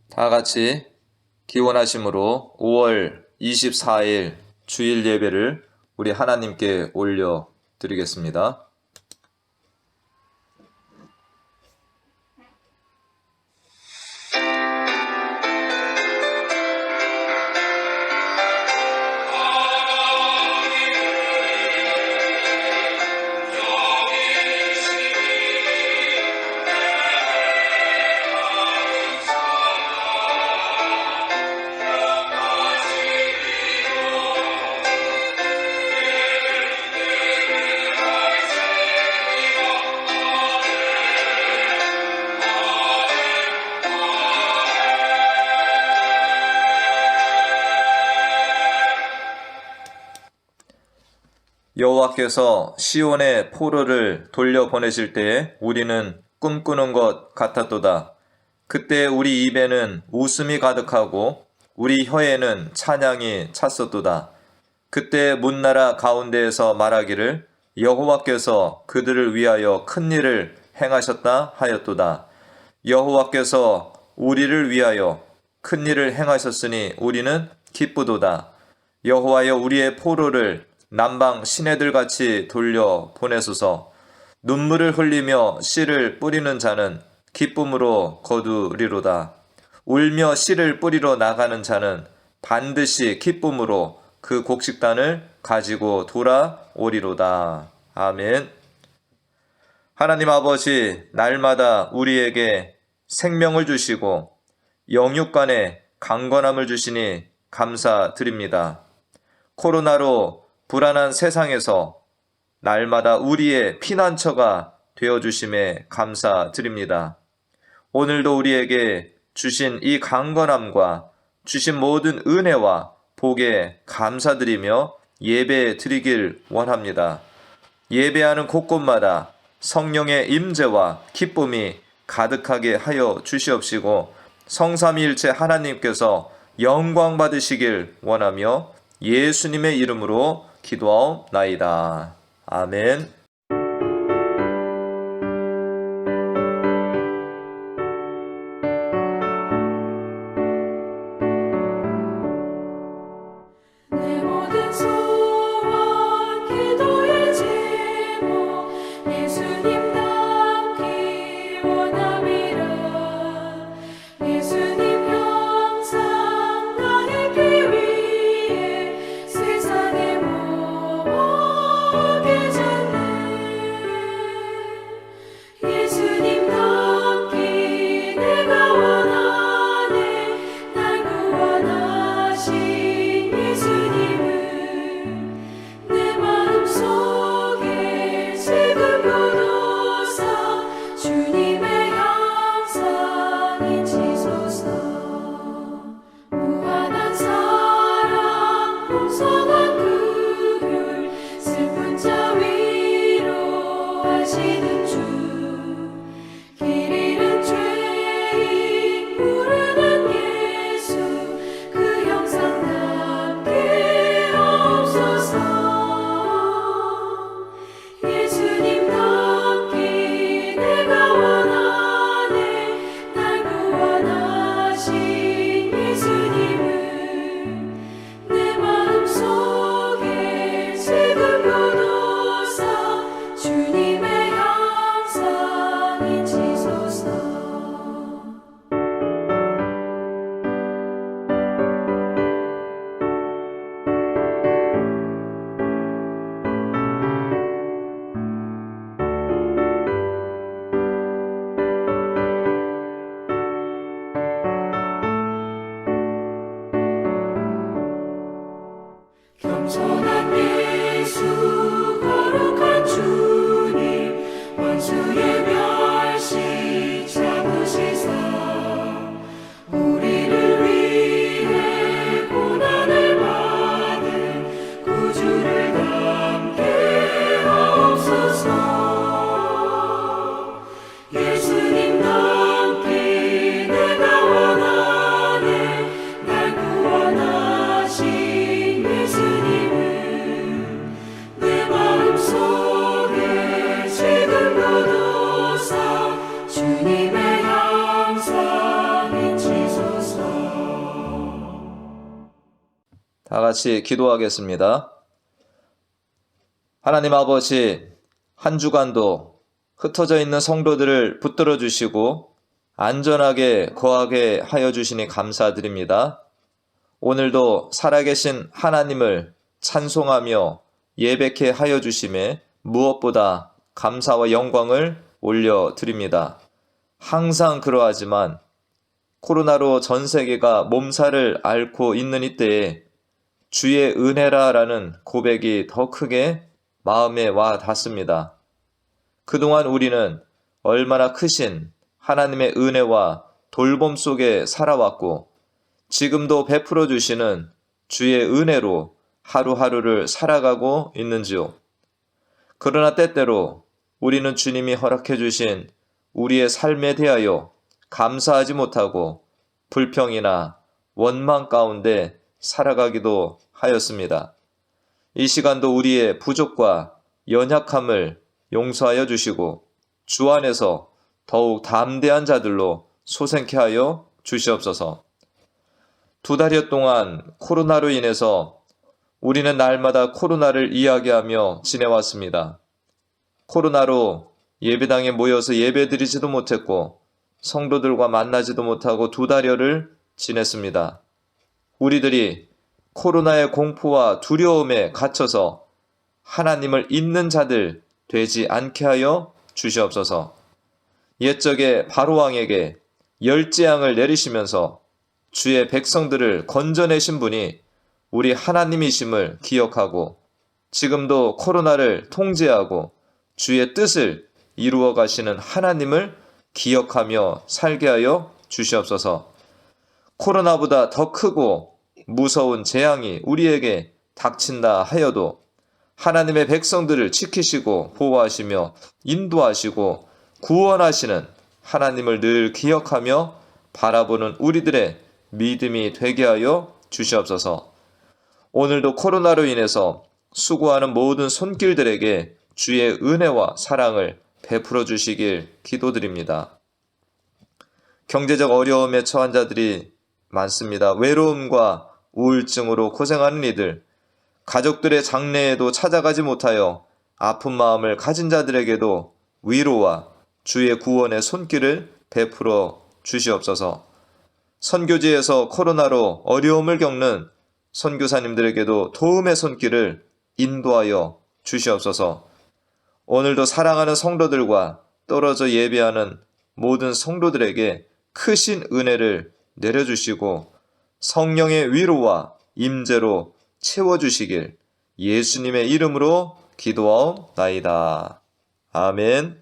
다 같이 기원하심으로 5월 24일 주일 예배를 우리 하나님께 올려 드리겠습니다. 여호와께서 시온의 포로를 돌려보내실 때에 우리는 꿈꾸는 것 같았도다. 그때 우리 입에는 웃음이 가득하고 우리 혀에는 찬양이 찼었도다. 그때 문나라 가운데에서 말하기를 여호와께서 그들을 위하여 큰 일을 행하셨다 하였도다. 여호와께서 우리를 위하여 큰 일을 행하셨으니 우리는 기쁘도다. 여호와여 우리의 포로를 남방 시내들같이 돌려 보내소서. 눈물을 흘리며 씨를 뿌리는 자는 기쁨으로 거두리로다. 울며 씨를 뿌리러 나가는 자는 반드시 기쁨으로 그 곡식단을 가지고 돌아오리로다. 아멘. 하나님 아버지, 날마다 우리에게 생명을 주시고 영육간에 강건함을 주시니 감사드립니다. 코로나로 불안한 세상에서 날마다 우리의 피난처가 되어주심에 감사드립니다. 오늘도 우리에게 주신 이 강건함과 주신 모든 은혜와 복에 감사드리며 예배 드리길 원합니다. 예배하는 곳곳마다 성령의 임재와 기쁨이 가득하게 하여 주시옵시고 성삼위일체 하나님께서 영광 받으시길 원하며 예수님의 이름으로 기도하옵나이다. 아멘. 내 모든 소원 기도의 제목 예수님 닮기 원함이라. 예수님 형상 나의 길 위에 세상의 모게 졌네. 다 같이 기도하겠습니다. 하나님 아버지, 한 주간도 흩어져 있는 성도들을 붙들어 주시고 안전하게 거하게 하여 주시니 감사드립니다. 오늘도 살아계신 하나님을 찬송하며 예배케 하여 주심에 무엇보다 감사와 영광을 올려드립니다. 항상 그러하지만 코로나로 전 세계가 몸살을 앓고 있는 이때에 주의 은혜라라는 고백이 더 크게 마음에 와 닿습니다. 그동안 우리는 얼마나 크신 하나님의 은혜와 돌봄 속에 살아왔고 지금도 베풀어 주시는 주의 은혜로 하루하루를 살아가고 있는지요. 그러나 때때로 우리는 주님이 허락해 주신 우리의 삶에 대하여 감사하지 못하고 불평이나 원망 가운데 살아가기도 하였습니다. 이 시간도 우리의 부족과 연약함을 용서하여 주시고 주 안에서 더욱 담대한 자들로 소생케 하여 주시옵소서. 2달여 동안 코로나로 인해서 우리는 날마다 코로나를 이야기하며 지내왔습니다. 코로나로 예배당에 모여서 예배드리지도 못했고 성도들과 만나지도 못하고 2달여를 지냈습니다. 우리들이 코로나의 공포와 두려움에 갇혀서 하나님을 잊는 자들 되지 않게 하여 주시옵소서. 옛적에 바로왕에게 열재앙을 내리시면서 주의 백성들을 건져내신 분이 우리 하나님이심을 기억하고 지금도 코로나를 통제하고 주의 뜻을 이루어 가시는 하나님을 기억하며 살게 하여 주시옵소서. 코로나보다 더 크고 무서운 재앙이 우리에게 닥친다 하여도 하나님의 백성들을 지키시고 보호하시며 인도하시고 구원하시는 하나님을 늘 기억하며 바라보는 우리들의 믿음이 되게 하여 주시옵소서. 오늘도 코로나로 인해서 수고하는 모든 손길들에게 주의 은혜와 사랑을 베풀어 주시길 기도드립니다. 경제적 어려움에 처한 자들이 많습니다. 외로움과 우울증으로 고생하는 이들, 가족들의 장례에도 찾아가지 못하여 아픈 마음을 가진 자들에게도 위로와 주의 구원의 손길을 베풀어 주시옵소서. 선교지에서 코로나로 어려움을 겪는 선교사님들에게도 도움의 손길을 인도하여 주시옵소서. 오늘도 사랑하는 성도들과 떨어져 예배하는 모든 성도들에게 크신 은혜를 내려주시고 성령의 위로와 임재로 채워주시길 예수님의 이름으로 기도하옵나이다. 아멘.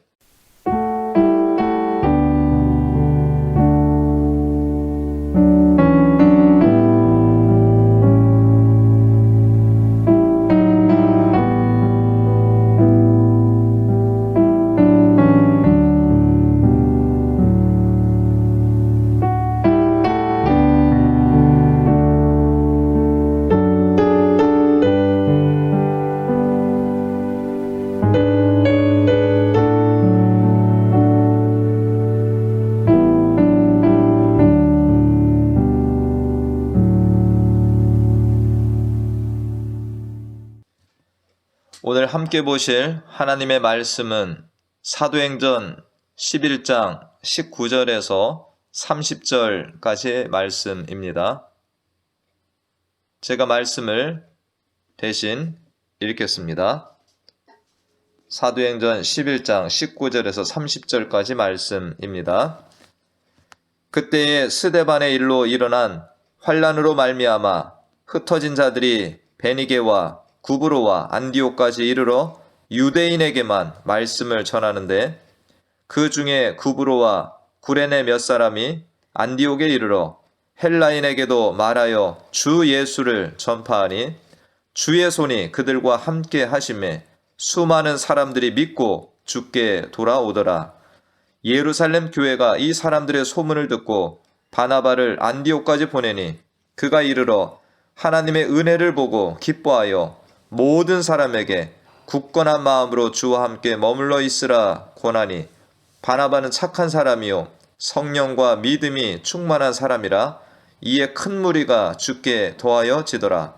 오늘 함께 보실 하나님의 말씀은 사도행전 11장 19절에서 30절까지의 말씀입니다. 제가 말씀을 대신 읽겠습니다. 사도행전 11장 19절에서 30절까지 말씀입니다. 그때에 스데반의 일로 일어난 환란으로 말미암아 흩어진 자들이 베니게와 구브로와 안디옥까지 이르러 유대인에게만 말씀을 전하는데 그 중에 구브로와 구레네 몇 사람이 안디옥에 이르러 헬라인에게도 말하여 주 예수를 전파하니 주의 손이 그들과 함께 하심에 수많은 사람들이 믿고 주께 돌아오더라. 예루살렘 교회가 이 사람들의 소문을 듣고 바나바를 안디옥까지 보내니 그가 이르러 하나님의 은혜를 보고 기뻐하여 모든 사람에게 굳건한 마음으로 주와 함께 머물러 있으라 권하니 바나바는 착한 사람이요 성령과 믿음이 충만한 사람이라 이에 큰 무리가 주께 더하여 지더라.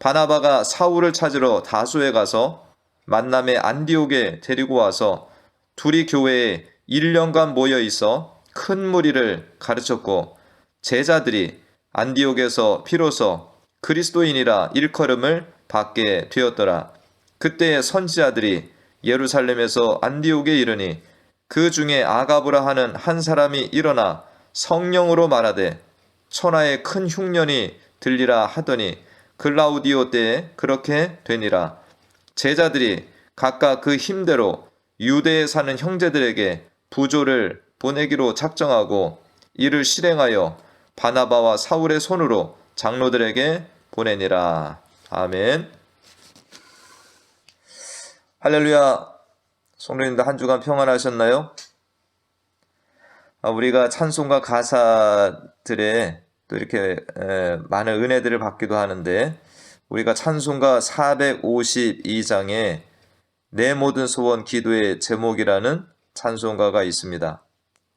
바나바가 사울을 찾으러 다소에 가서 만남의 안디옥에 데리고 와서 둘이 교회에 1년간 모여 있어 큰 무리를 가르쳤고 제자들이 안디옥에서 비로소 그리스도인이라 일컬음을 받게 되었더라. 그때 선지자들이 예루살렘에서 안디옥에 이르니 그 중에 아가브라 하는 한 사람이 일어나 성령으로 말하되 천하에 큰 흉년이 들리라 하더니 글라우디오 때에 그렇게 되니라. 제자들이 각각 그 힘대로 유대에 사는 형제들에게 부조를 보내기로 작정하고 이를 실행하여 바나바와 사울의 손으로 장로들에게 보내니라. 아멘. 할렐루야. 성도님들 한 주간 평안하셨나요? 우리가 찬송가 가사들에 또 이렇게 많은 은혜들을 받기도 하는데 우리가 찬송가 452장에 내 모든 소원 기도의 제목이라는 찬송가가 있습니다.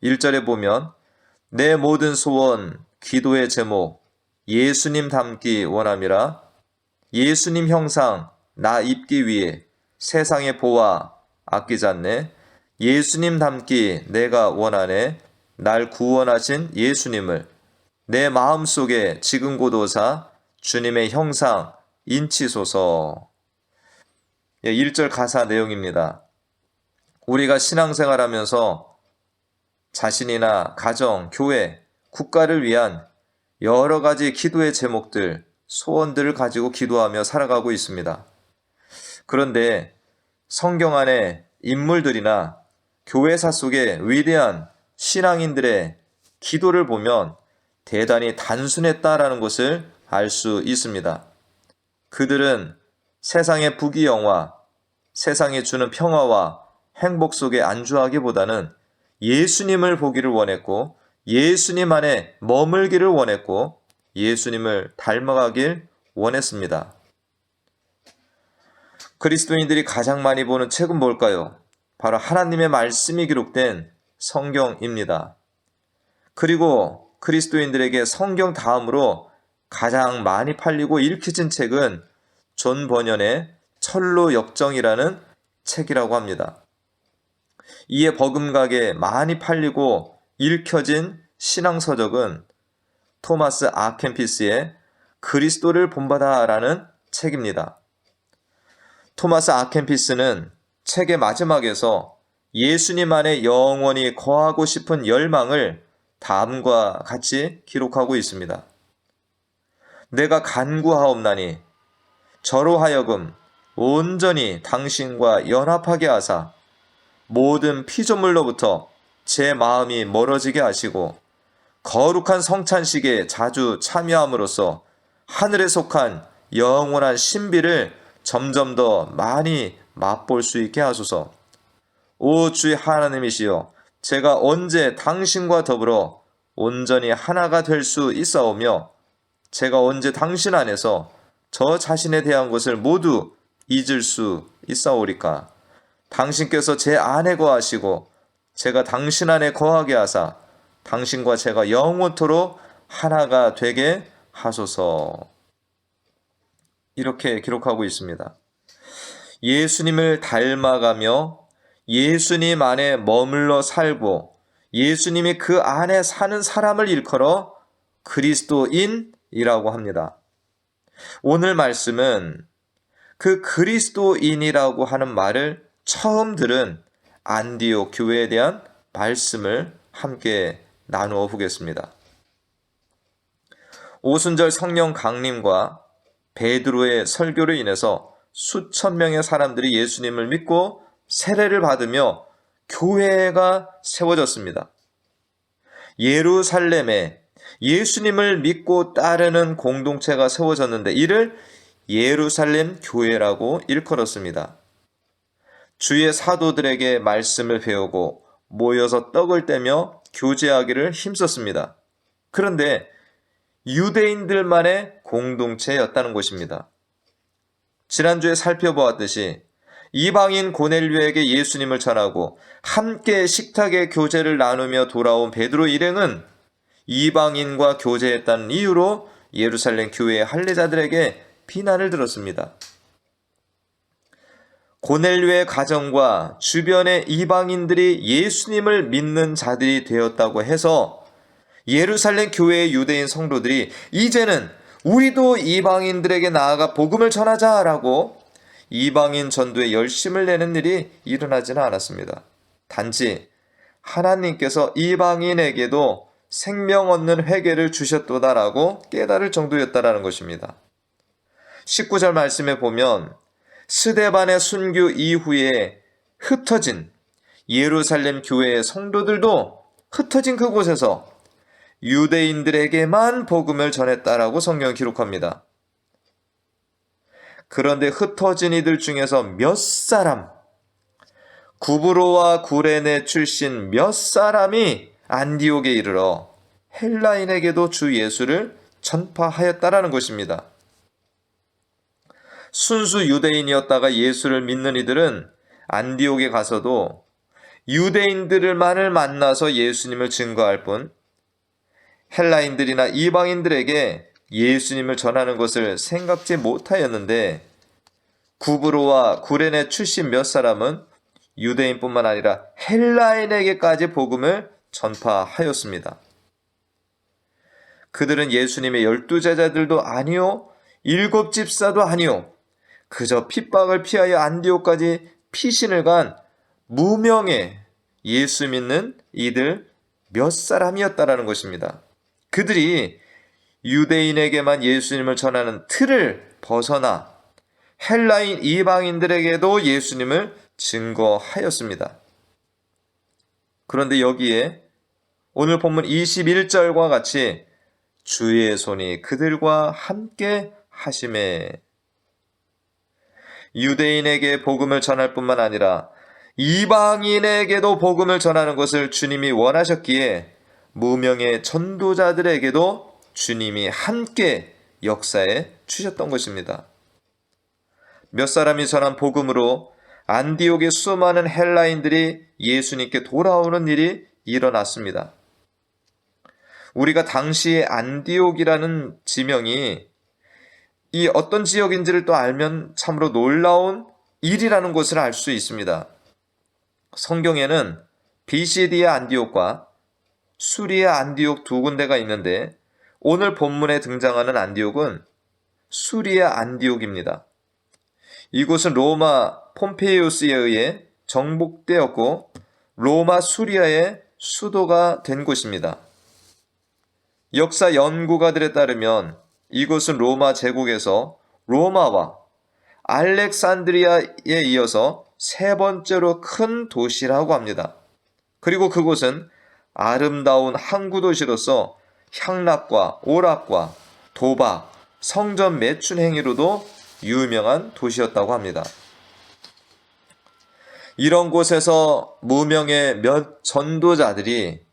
1절에 보면 내 모든 소원 기도의 제목 예수님 닮기 원함이라. 예수님 형상 나 입기 위해 세상의 보화 아끼지 않네. 예수님 닮기 내가 원하네. 날 구원하신 예수님을 내 마음속에 지금 고도사 주님의 형상 인치소서. 1절 가사 내용입니다. 우리가 신앙생활하면서 자신이나 가정, 교회, 국가를 위한 여러 가지 기도의 제목들, 소원들을 가지고 기도하며 살아가고 있습니다. 그런데 성경 안에 인물들이나 교회사 속의 위대한 신앙인들의 기도를 보면 대단히 단순했다라는 것을 알 수 있습니다. 그들은 세상의 부귀영화, 세상이 주는 평화와 행복 속에 안주하기보다는 예수님을 보기를 원했고 예수님 안에 머물기를 원했고 예수님을 닮아가길 원했습니다. 그리스도인들이 가장 많이 보는 책은 뭘까요? 바로 하나님의 말씀이 기록된 성경입니다. 그리고 그리스도인들에게 성경 다음으로 가장 많이 팔리고 읽혀진 책은 존 버년의 철로 역정이라는 책이라고 합니다. 이에 버금가게 많이 팔리고 읽혀진 신앙서적은 토마스 아켄피스의 그리스도를 본받아라는 책입니다. 토마스 아켄피스는 책의 마지막에서 예수님 안에 영원히 거하고 싶은 열망을 다음과 같이 기록하고 있습니다. 내가 간구하옵나니 저로 하여금 온전히 당신과 연합하게 하사 모든 피조물로부터 제 마음이 멀어지게 하시고 거룩한 성찬식에 자주 참여함으로써 하늘에 속한 영원한 신비를 점점 더 많이 맛볼 수 있게 하소서. 오 주의 하나님이시여, 제가 언제 당신과 더불어 온전히 하나가 될 수 있사오며 제가 언제 당신 안에서 저 자신에 대한 것을 모두 잊을 수 있사오리까. 당신께서 제 안에 거하시고 제가 당신 안에 거하게 하사 당신과 제가 영원토록 하나가 되게 하소서. 이렇게 기록하고 있습니다. 예수님을 닮아가며 예수님 안에 머물러 살고 예수님이 그 안에 사는 사람을 일컬어 그리스도인이라고 합니다. 오늘 말씀은 그 그리스도인이라고 하는 말을 처음 들은 안디옥 교회에 대한 말씀을 함께 나누어 보겠습니다. 오순절 성령 강림과 베드로의 설교로 인해서 수천 명의 사람들이 예수님을 믿고 세례를 받으며 교회가 세워졌습니다. 예루살렘에 예수님을 믿고 따르는 공동체가 세워졌는데 이를 예루살렘 교회라고 일컬었습니다. 주의 사도들에게 말씀을 배우고 모여서 떡을 떼며 교제하기를 힘썼습니다. 그런데 유대인들만의 공동체였다는 것입니다. 지난주에 살펴보았듯이 이방인 고넬료에게 예수님을 전하고 함께 식탁에 교제를 나누며 돌아온 베드로 일행은 이방인과 교제했다는 이유로 예루살렘 교회의 할례자들에게 비난을 들었습니다. 고넬료의 가정과 주변의 이방인들이 예수님을 믿는 자들이 되었다고 해서 예루살렘 교회의 유대인 성도들이 이제는 우리도 이방인들에게 나아가 복음을 전하자라고 이방인 전도에 열심을 내는 일이 일어나지는 않았습니다. 단지 하나님께서 이방인에게도 생명 얻는 회개를 주셨도다라고 깨달을 정도였다라는 것입니다. 19절 말씀에 보면 스데반의 순교 이후에 흩어진 예루살렘 교회의 성도들도 흩어진 그곳에서 유대인들에게만 복음을 전했다라고 성경은 기록합니다. 그런데 흩어진 이들 중에서 몇 사람, 구브로와 구레네 출신 몇 사람이 안디옥에 이르러 헬라인에게도 주 예수를 전파하였다라는 것입니다. 순수 유대인이었다가 예수를 믿는 이들은 안디옥에 가서도 유대인들만을 만나서 예수님을 증거할 뿐 헬라인들이나 이방인들에게 예수님을 전하는 것을 생각지 못하였는데 구브로와 구레네 출신 몇 사람은 유대인뿐만 아니라 헬라인에게까지 복음을 전파하였습니다. 그들은 예수님의 12제자들도 아니요 7집사도 아니요 그저 핍박을 피하여 안디옥까지 피신을 간 무명의 예수 믿는 이들 몇 사람이었다라는 것입니다. 그들이 유대인에게만 예수님을 전하는 틀을 벗어나 헬라인 이방인들에게도 예수님을 증거하였습니다. 그런데 여기에 오늘 본문 21절과 같이 주의 손이 그들과 함께 하심에 유대인에게 복음을 전할 뿐만 아니라 이방인에게도 복음을 전하는 것을 주님이 원하셨기에 무명의 전도자들에게도 주님이 함께 역사해 주셨던 것입니다. 몇 사람이 전한 복음으로 안디옥의 수많은 헬라인들이 예수님께 돌아오는 일이 일어났습니다. 우리가 당시의 안디옥이라는 지명이 이 어떤 지역인지를 또 알면 참으로 놀라운 일이라는 것을 알 수 있습니다. 성경에는 비시디아 안디옥과 수리아 안디옥 두 군데가 있는데 오늘 본문에 등장하는 안디옥은 수리아 안디옥입니다. 이곳은 로마 폼페이우스에 의해 정복되었고 로마 수리아의 수도가 된 곳입니다. 역사 연구가들에 따르면 이곳은 로마 제국에서 로마와 알렉산드리아에 이어서 세 번째로 큰 도시라고 합니다. 그리고 그곳은 아름다운 항구 도시로서 향락과 오락과 도박, 성전 매춘 행위로도 유명한 도시였다고 합니다. 이런 곳에서 무명의 몇 전도자들이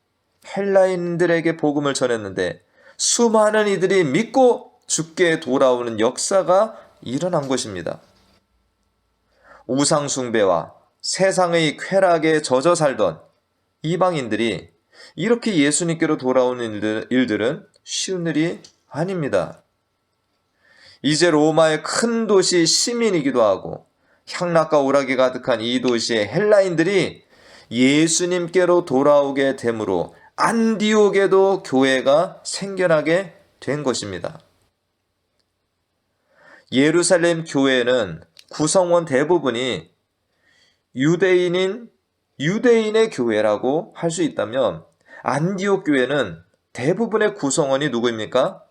헬라인들에게 복음을 전했는데 수많은 이들이 믿고 죽게 돌아오는 역사가 일어난 것입니다. 우상 숭배와 세상의 쾌락에 젖어 살던 이방인들이 이렇게 예수님께로 돌아오는 일들은 쉬운 일이 아닙니다. 이제 로마의 큰 도시 시민이기도 하고 향락과 오락이 가득한 이 도시의 헬라인들이 예수님께로 돌아오게 되므로 안디옥에도 교회가 생겨나게 된 것입니다. 예루살렘 교회는 구성원 대부분이 유대인의 교회라고 할 수 있다면 안디옥 교회는 대부분의 구성원이 누구입니까?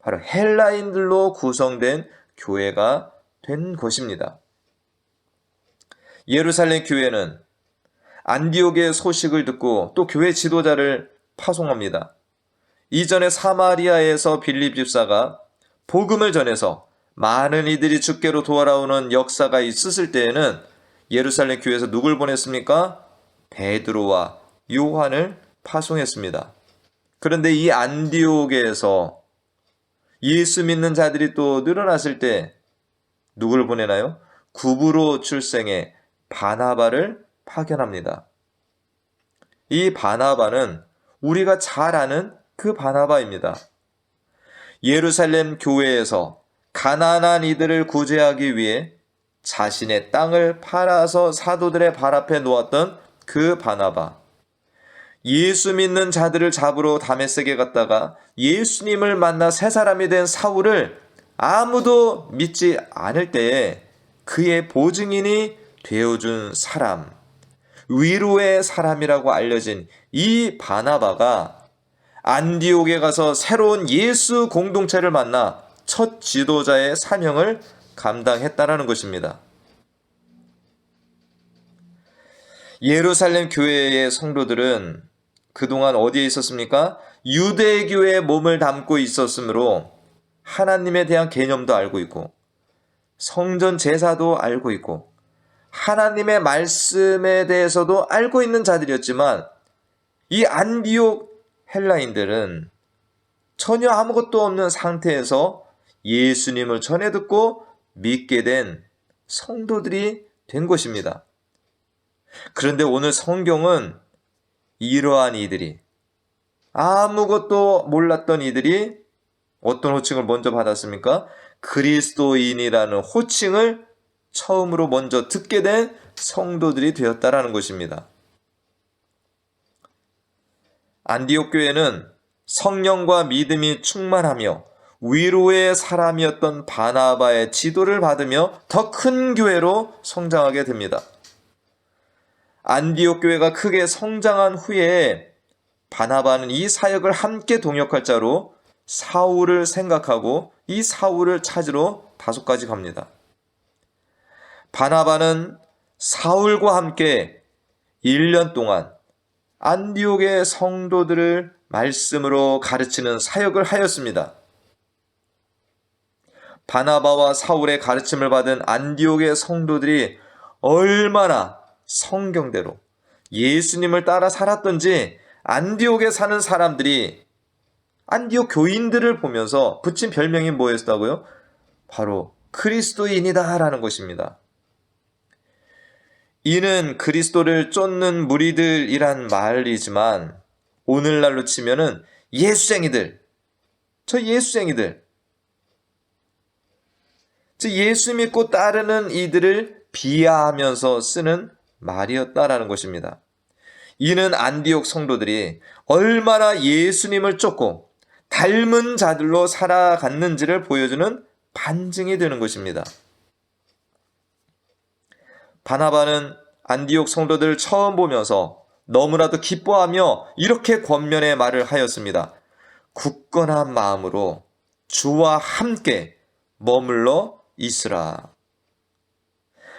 바로 헬라인들로 구성된 교회가 된 것입니다. 예루살렘 교회는 안디옥의 소식을 듣고 또 교회 지도자를 파송합니다. 이전에 사마리아에서 빌립 집사가 복음을 전해서 많은 이들이 주께로 돌아오는 역사가 있었을 때에는 예루살렘 교회에서 누굴 보냈습니까? 베드로와 요한을 파송했습니다. 그런데 이 안디옥에서 예수 믿는 자들이 또 늘어났을 때 누굴 보내나요? 구브로 출생의 바나바를 파견합니다. 이 바나바는 우리가 잘 아는 그 바나바입니다. 예루살렘 교회에서 가난한 이들을 구제하기 위해 자신의 땅을 팔아서 사도들의 발 앞에 놓았던 그 바나바, 예수 믿는 자들을 잡으러 다메섹에 갔다가 예수님을 만나 새 사람이 된 사울을 아무도 믿지 않을 때에 그의 보증인이 되어준 사람, 위로의 사람이라고 알려진 이 바나바가 안디옥에 가서 새로운 예수 공동체를 만나 첫 지도자의 사명을 감당했다라는 것입니다. 예루살렘 교회의 성도들은 그동안 어디에 있었습니까? 유대교의 몸을 담고 있었으므로 하나님에 대한 개념도 알고 있고 성전 제사도 알고 있고 하나님의 말씀에 대해서도 알고 있는 자들이었지만 이 안디옥 헬라인들은 전혀 아무것도 없는 상태에서 예수님을 전해 듣고 믿게 된 성도들이 된 것입니다. 그런데 오늘 성경은 이러한 이들이, 아무것도 몰랐던 이들이 어떤 호칭을 먼저 받았습니까? 그리스도인이라는 호칭을 처음으로 먼저 듣게 된 성도들이 되었다라는 것입니다. 안디옥 교회는 성령과 믿음이 충만하며 위로의 사람이었던 바나바의 지도를 받으며 더 큰 교회로 성장하게 됩니다. 안디옥 교회가 크게 성장한 후에 바나바는 이 사역을 함께 동역할 자로 사울을 생각하고 이 사울을 찾으러 다소까지 갑니다. 바나바는 사울과 함께 1년 동안 안디옥의 성도들을 말씀으로 가르치는 사역을 하였습니다. 바나바와 사울의 가르침을 받은 안디옥의 성도들이 얼마나 성경대로 예수님을 따라 살았던지 안디옥에 사는 사람들이 안디옥 교인들을 보면서 붙인 별명이 뭐였다고요? 바로 그리스도인이다 라는 것입니다. 이는 그리스도를 쫓는 무리들이란 말이지만 오늘날로 치면은 예수쟁이들, 저 예수쟁이들, 즉 예수 믿고 따르는 이들을 비하하면서 쓰는 말이었다라는 것입니다. 이는 안디옥 성도들이 얼마나 예수님을 쫓고 닮은 자들로 살아갔는지를 보여주는 반증이 되는 것입니다. 바나바는 안디옥 성도들을 처음 보면서 너무나도 기뻐하며 이렇게 권면의 말을 하였습니다. 굳건한 마음으로 주와 함께 머물러 있으라.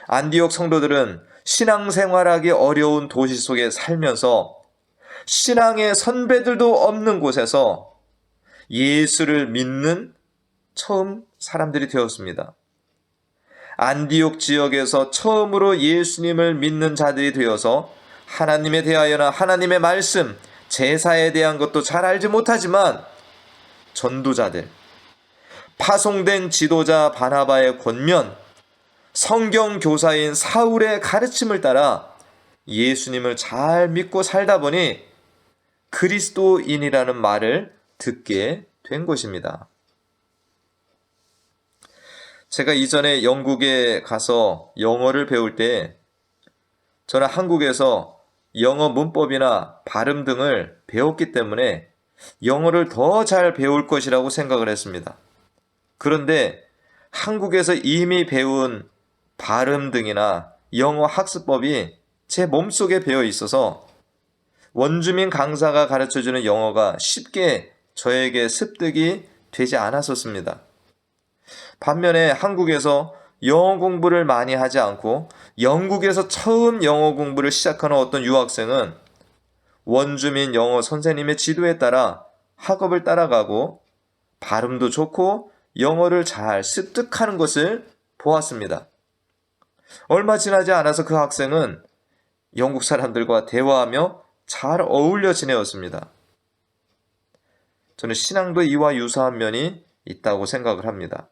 안디옥 성도들은 신앙생활하기 어려운 도시 속에 살면서 신앙의 선배들도 없는 곳에서 예수를 믿는 처음 사람들이 되었습니다. 안디옥 지역에서 처음으로 예수님을 믿는 자들이 되어서 하나님에 대하여나 하나님의 말씀, 제사에 대한 것도 잘 알지 못하지만 전도자들, 파송된 지도자 바나바의 권면, 성경 교사인 사울의 가르침을 따라 예수님을 잘 믿고 살다 보니 그리스도인이라는 말을 듣게 된 것입니다. 제가 이전에 영국에 가서 영어를 배울 때 저는 한국에서 영어 문법이나 발음 등을 배웠기 때문에 영어를 더 잘 배울 것이라고 생각을 했습니다. 그런데 한국에서 이미 배운 발음 등이나 영어 학습법이 제 몸속에 배어 있어서 원주민 강사가 가르쳐주는 영어가 쉽게 저에게 습득이 되지 않았었습니다. 반면에 한국에서 영어 공부를 많이 하지 않고 영국에서 처음 영어 공부를 시작하는 어떤 유학생은 원주민 영어 선생님의 지도에 따라 학업을 따라가고 발음도 좋고 영어를 잘 습득하는 것을 보았습니다. 얼마 지나지 않아서 그 학생은 영국 사람들과 대화하며 잘 어울려 지내었습니다. 저는 신앙도 이와 유사한 면이 있다고 생각을 합니다.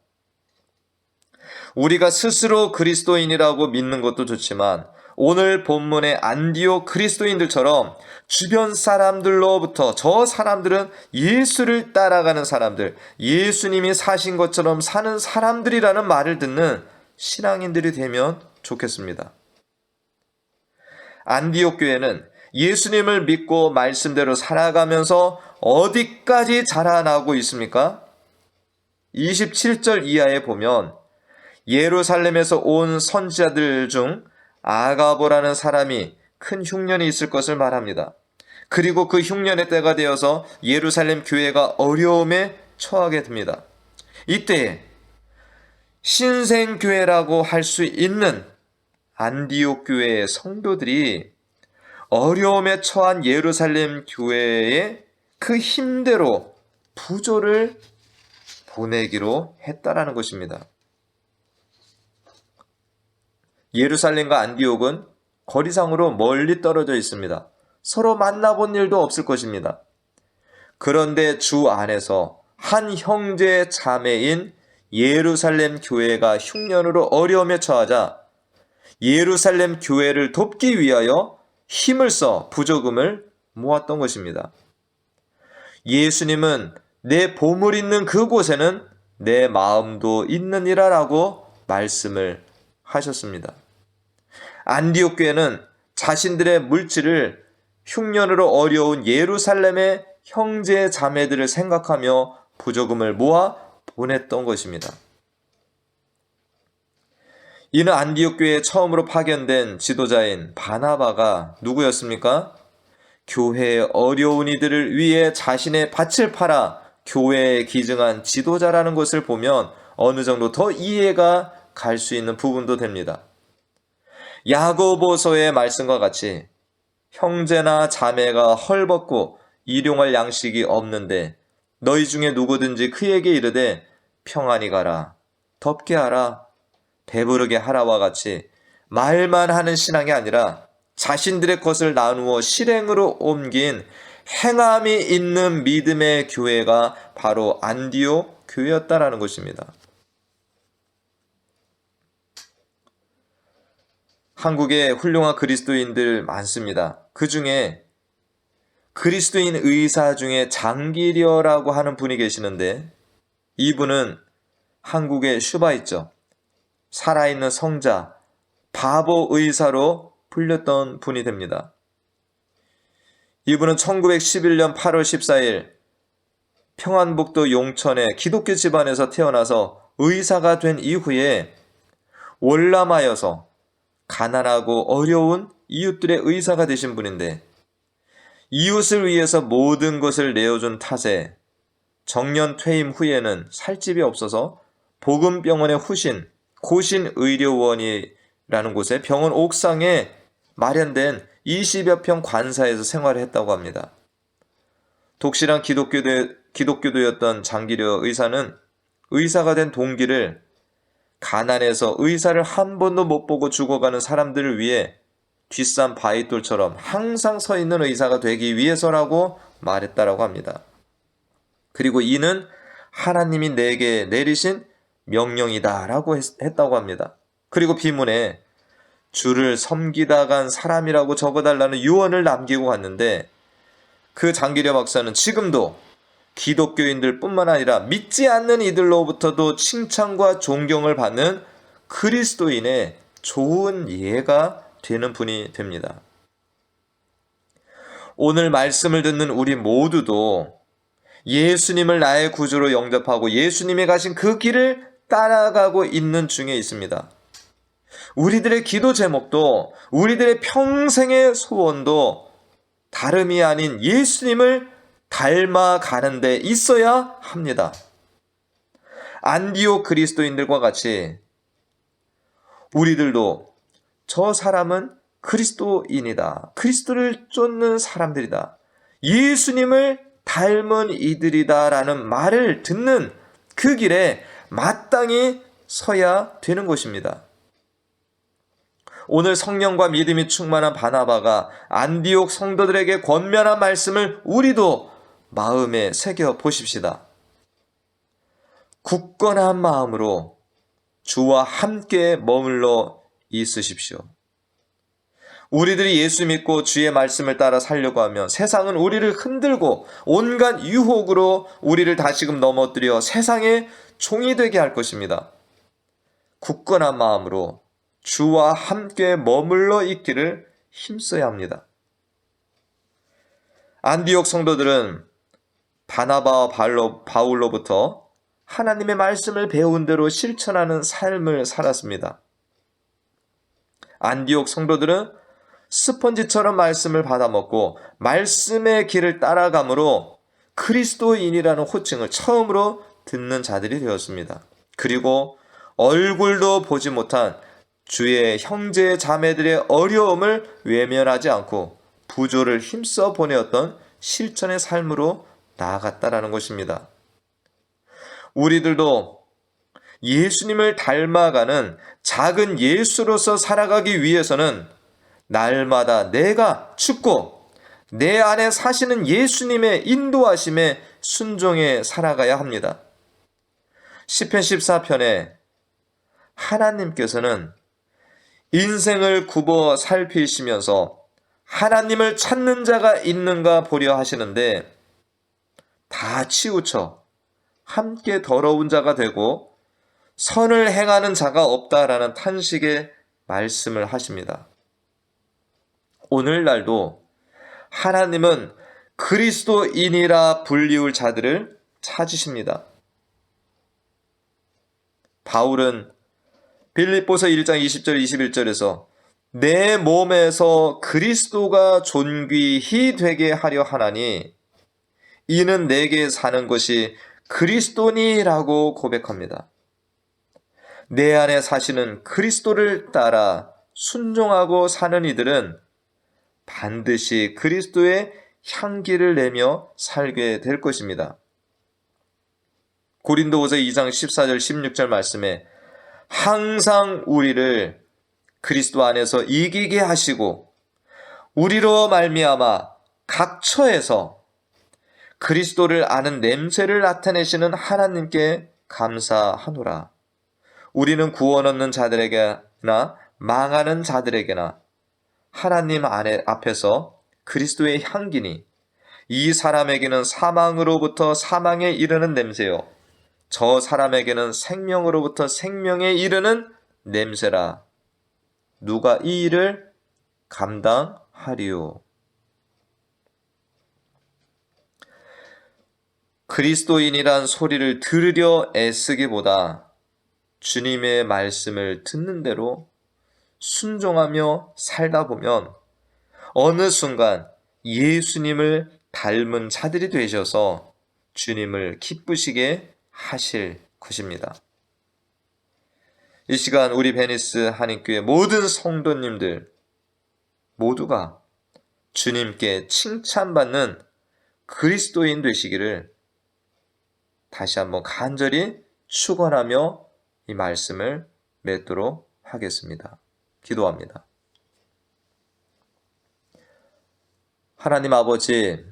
우리가 스스로 그리스도인이라고 믿는 것도 좋지만 오늘 본문의 안디옥 그리스도인들처럼 주변 사람들로부터 저 사람들은 예수를 따라가는 사람들, 예수님이 사신 것처럼 사는 사람들이라는 말을 듣는 신앙인들이 되면 좋겠습니다. 안디옥 교회는 예수님을 믿고 말씀대로 살아가면서 어디까지 자라나고 있습니까? 27절 이하에 보면 예루살렘에서 온 선지자들 중 아가보라는 사람이 큰 흉년이 있을 것을 말합니다. 그리고 그 흉년의 때가 되어서 예루살렘 교회가 어려움에 처하게 됩니다. 이때 신생교회라고 할 수 있는 안디옥 교회의 성도들이 어려움에 처한 예루살렘 교회에 그 힘대로 부조를 보내기로 했다라는 것입니다. 예루살렘과 안디옥은 거리상으로 멀리 떨어져 있습니다. 서로 만나본 일도 없을 것입니다. 그런데 주 안에서 한 형제 자매인 예루살렘 교회가 흉년으로 어려움에 처하자 예루살렘 교회를 돕기 위하여 힘을 써 부조금을 모았던 것입니다. 예수님은 내 보물 있는 그곳에는 내 마음도 있느니라 라고 말씀을 하셨습니다. 안디옥 교회는 자신들의 물질을 흉년으로 어려운 예루살렘의 형제 자매들을 생각하며 부조금을 모아 보냈던 것입니다. 이는 안디옥 교회에 처음으로 파견된 지도자인 바나바가 누구였습니까? 교회의 어려운 이들을 위해 자신의 밭을 팔아 교회에 기증한 지도자라는 것을 보면 어느 정도 더 이해가 갈 수 있는 부분도 됩니다. 야고보서의 말씀과 같이 형제나 자매가 헐벗고 일용할 양식이 없는데 너희 중에 누구든지 그에게 이르되 평안히 가라, 덥게 하라, 배부르게 하라와 같이 말만 하는 신앙이 아니라 자신들의 것을 나누어 실행으로 옮긴 행함이 있는 믿음의 교회가 바로 안디옥 교회였다라는 것입니다. 한국에 훌륭한 그리스도인들 많습니다. 그 중에 그리스도인 의사 중에 장기려라고 하는 분이 계시는데 이분은 한국의 슈바이처, 살아있는 성자, 바보 의사로 불렸던 분이 됩니다. 이분은 1911년 8월 14일 평안북도 용천의 기독교 집안에서 태어나서 의사가 된 이후에 월남하여서 가난하고 어려운 이웃들의 의사가 되신 분인데 이웃을 위해서 모든 것을 내어준 탓에 정년 퇴임 후에는 살 집이 없어서 복음병원의 후신, 고신의료원이라는 곳에 병원 옥상에 마련된 20여 평 관사에서 생활을 했다고 합니다. 독실한 기독교도였던 장기려 의사는 의사가 된 동기를 가난해서 의사를 한 번도 못 보고 죽어가는 사람들을 위해 뒷산 바위돌처럼 항상 서 있는 의사가 되기 위해서라고 말했다라고 합니다. 그리고 이는 하나님이 내게 내리신 명령이다라고 했다고 합니다. 그리고 비문에 주를 섬기다 간 사람이라고 적어달라는 유언을 남기고 갔는데 그 장기려 박사는 지금도 기독교인들 뿐만 아니라 믿지 않는 이들로부터도 칭찬과 존경을 받는 그리스도인의 좋은 예가 되는 분이 됩니다. 오늘 말씀을 듣는 우리 모두도 예수님을 나의 구주로 영접하고 예수님이 가신 그 길을 따라가고 있는 중에 있습니다. 우리들의 기도 제목도 우리들의 평생의 소원도 다름이 아닌 예수님을 닮아가는 데 있어야 합니다. 안디옥 그리스도인들과 같이 우리들도 저 사람은 그리스도인이다, 그리스도를 쫓는 사람들이다, 예수님을 닮은 이들이다 라는 말을 듣는 그 길에 마땅히 서야 되는 것입니다. 오늘 성령과 믿음이 충만한 바나바가 안디옥 성도들에게 권면한 말씀을 우리도 마음에 새겨 보십시다. 굳건한 마음으로 주와 함께 머물러 있으십시오. 우리들이 예수 믿고 주의 말씀을 따라 살려고 하면 세상은 우리를 흔들고 온갖 유혹으로 우리를 다시금 넘어뜨려 세상의 종이 되게 할 것입니다. 굳건한 마음으로 주와 함께 머물러 있기를 힘써야 합니다. 안디옥 성도들은 바나바와 바울로부터 하나님의 말씀을 배운 대로 실천하는 삶을 살았습니다. 안디옥 성도들은 스펀지처럼 말씀을 받아먹고 말씀의 길을 따라감으로 그리스도인이라는 호칭을 처음으로 듣는 자들이 되었습니다. 그리고 얼굴도 보지 못한 주의 형제 자매들의 어려움을 외면하지 않고 부조를 힘써 보내었던 실천의 삶으로 나아갔다라는 것입니다. 우리들도 예수님을 닮아가는 작은 예수로서 살아가기 위해서는 날마다 내가 죽고 내 안에 사시는 예수님의 인도하심에 순종해 살아가야 합니다. 시편 14편에 하나님께서는 인생을 굽어 살피시면서 하나님을 찾는 자가 있는가 보려 하시는데 다 치우쳐 함께 더러운 자가 되고 선을 행하는 자가 없다라는 탄식의 말씀을 하십니다. 오늘날도 하나님은 그리스도인이라 불리울 자들을 찾으십니다. 바울은 빌립보서 1장 20절 21절에서 내 몸에서 그리스도가 존귀히 되게 하려 하나니 이는 내게 사는 것이 그리스도니라고 고백합니다. 내 안에 사시는 그리스도를 따라 순종하고 사는 이들은 반드시 그리스도의 향기를 내며 살게 될 것입니다. 고린도후서 2장 14절 16절 말씀에 항상 우리를 그리스도 안에서 이기게 하시고 우리로 말미암아 각 처에서 그리스도를 아는 냄새를 나타내시는 하나님께 감사하노라. 우리는 구원 얻는 자들에게나 망하는 자들에게나 하나님 앞에서 그리스도의 향기니 이 사람에게는 사망으로부터 사망에 이르는 냄새요 저 사람에게는 생명으로부터 생명에 이르는 냄새라. 누가 이 일을 감당하리요. 그리스도인이란 소리를 들으려 애쓰기보다 주님의 말씀을 듣는 대로 순종하며 살다 보면 어느 순간 예수님을 닮은 자들이 되셔서 주님을 기쁘시게 하실 것입니다. 이 시간 우리 베니스 한인교회 모든 성도님들 모두가 주님께 칭찬받는 그리스도인 되시기를 다시 한번 간절히 축원하며 이 말씀을 맺도록 하겠습니다. 기도합니다. 하나님 아버지,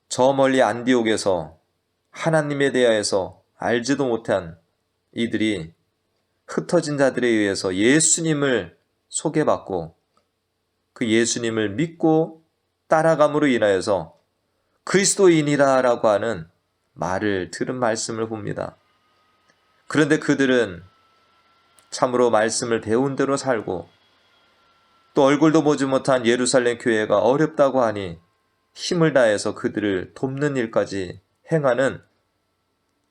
저 멀리 안디옥에서 하나님에 대하여서 알지도 못한 이들이 흩어진 자들에 의해서 예수님을 소개받고 그 예수님을 믿고 따라감으로 인하여서 그리스도인이라고 하는 말을 들은 말씀을 봅니다. 그런데 그들은 참으로 말씀을 배운 대로 살고 또 얼굴도 보지 못한 예루살렘 교회가 어렵다고 하니 힘을 다해서 그들을 돕는 일까지 행하는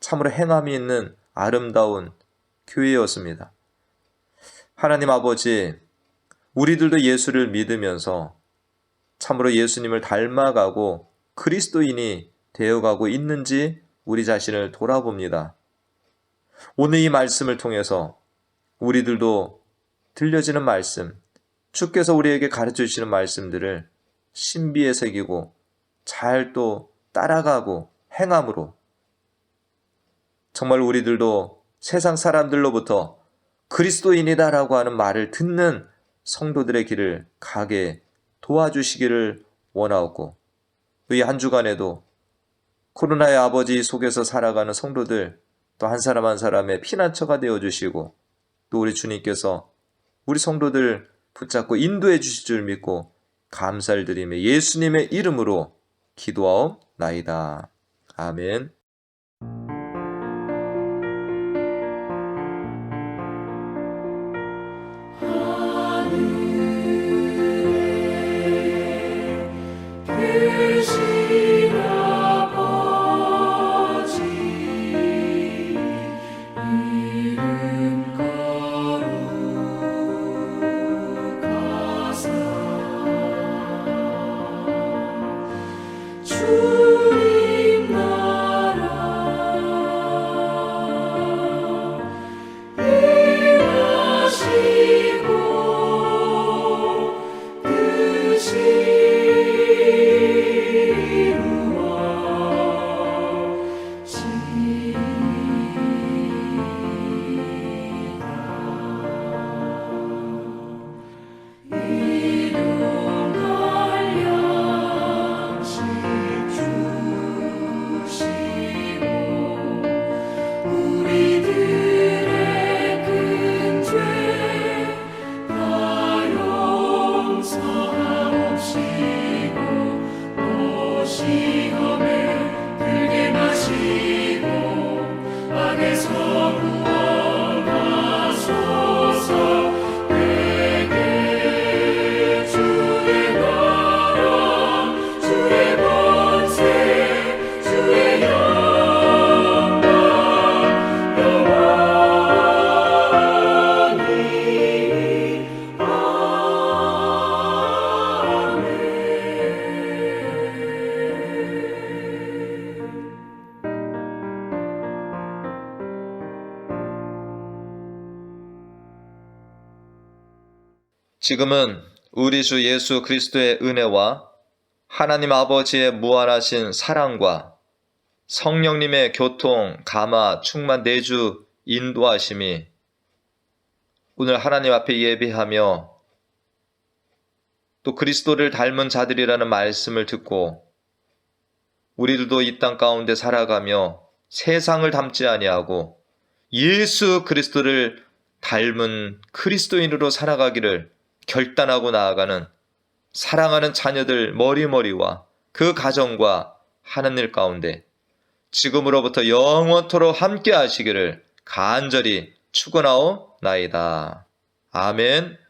참으로 행함이 있는 아름다운 교회였습니다. 하나님 아버지, 우리들도 예수를 믿으면서 참으로 예수님을 닮아가고 그리스도인이 되어가고 있는지 우리 자신을 돌아봅니다. 오늘 이 말씀을 통해서 우리들도 들려지는 말씀, 주께서 우리에게 가르쳐 주시는 말씀들을 신비에 새기고 잘 또 따라가고 행함으로 정말 우리들도 세상 사람들로부터 그리스도인이다라고 하는 말을 듣는 성도들의 길을 가게 도와주시기를 원하옵고 이 한 주간에도 코로나의 아버지 속에서 살아가는 성도들 또 한 사람 한 사람의 피난처가 되어주시고 또 우리 주님께서 우리 성도들 붙잡고 인도해 주실 줄 믿고 감사를 드리며 예수님의 이름으로 기도하옵나이다. 아멘. 계신 아버지 이름 거룩하사 주님 나라 임하시고 뜻이 시험에 들게 마시고 악에서 구원하소서. 내게 주의 나라 주의 권세 주의 영광 영원히 지금은 우리 주 예수 그리스도의 은혜와 하나님 아버지의 무한하신 사랑과 성령님의 교통, 감화, 충만 내주 인도하심이 오늘 하나님 앞에 예배하며 또 그리스도를 닮은 자들이라는 말씀을 듣고 우리들도 이 땅 가운데 살아가며 세상을 닮지 아니하고 예수 그리스도를 닮은 그리스도인으로 살아가기를 결단하고 나아가는 사랑하는 자녀들 머리머리와 그 가정과 하는 일 가운데 지금으로부터 영원토록 함께 하시기를 간절히 축원하옵나이다. 아멘.